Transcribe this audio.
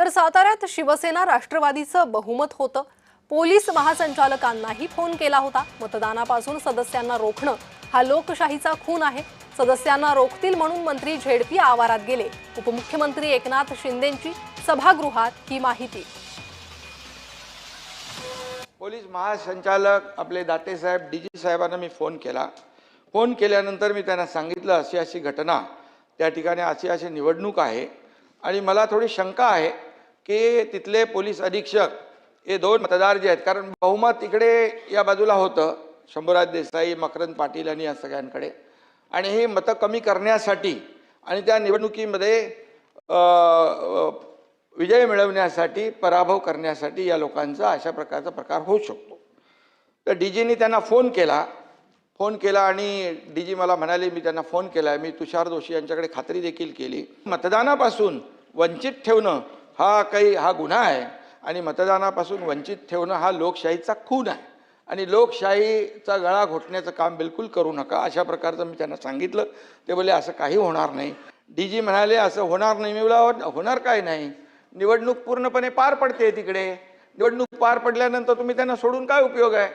तर साताऱ्यात शिवसेना राष्ट्रवादीचं बहुमत होतं। पोलीस महासंचालकांनाही फोन केला होता। मतदानापासून सदस्यांना रोखणं हा लोकशाहीचा खून आहे। सदस्यांना रोखतील म्हणून मंत्री झेडपी आवारात गेले। उपमुख्यमंत्री एकनाथ शिंदेंची सभागृहात ही माहिती। पोलीस महासंचालक आपले दाते साहेब डीजी साहेबांना मी फोन केल्यानंतर मी त्यांना सांगितलं अशी अशी घटना त्या ठिकाणी अशी निवडणूक आहे आणि मला थोडी शंका आहे की तिथले पोलीस अधीक्षक हे दोन मतदार जे आहेत, कारण बहुमत इकडे या बाजूला होतं शंभूराज देसाई, मकरंद पाटील आणि या सगळ्यांकडे, आणि हे मतं कमी करण्यासाठी आणि त्या निवडणुकीमध्ये विजय मिळवण्यासाठी, पराभव करण्यासाठी या लोकांचा अशा प्रकारचा प्रकार होऊ शकतो। तर डीजीनी त्यांना फोन केला आणि डीजी मला म्हणाले, मी त्यांना फोन केला, मी तुषार जोशी यांच्याकडे खात्री देखील केली, मतदानापासून वंचित ठेवणं हा गुन्हा आहे आणि मतदानापासून वंचित ठेवणं हा लोकशाहीचा खून आहे आणि लोकशाहीचा गळा घोटण्याचं काम बिलकुल करू नका, अशा प्रकारचं मी त्यांना सांगितलं। ते बोलले असं काही होणार नाही। डीजी म्हणाले असं होणार नाही। मी बोलला होणार काय नाही, निवडणूक पूर्णपणे पार पडते तिकडे, निवडणूक पार पडल्यानंतर तुम्ही त्यांना सोडून काय उपयोग आहे।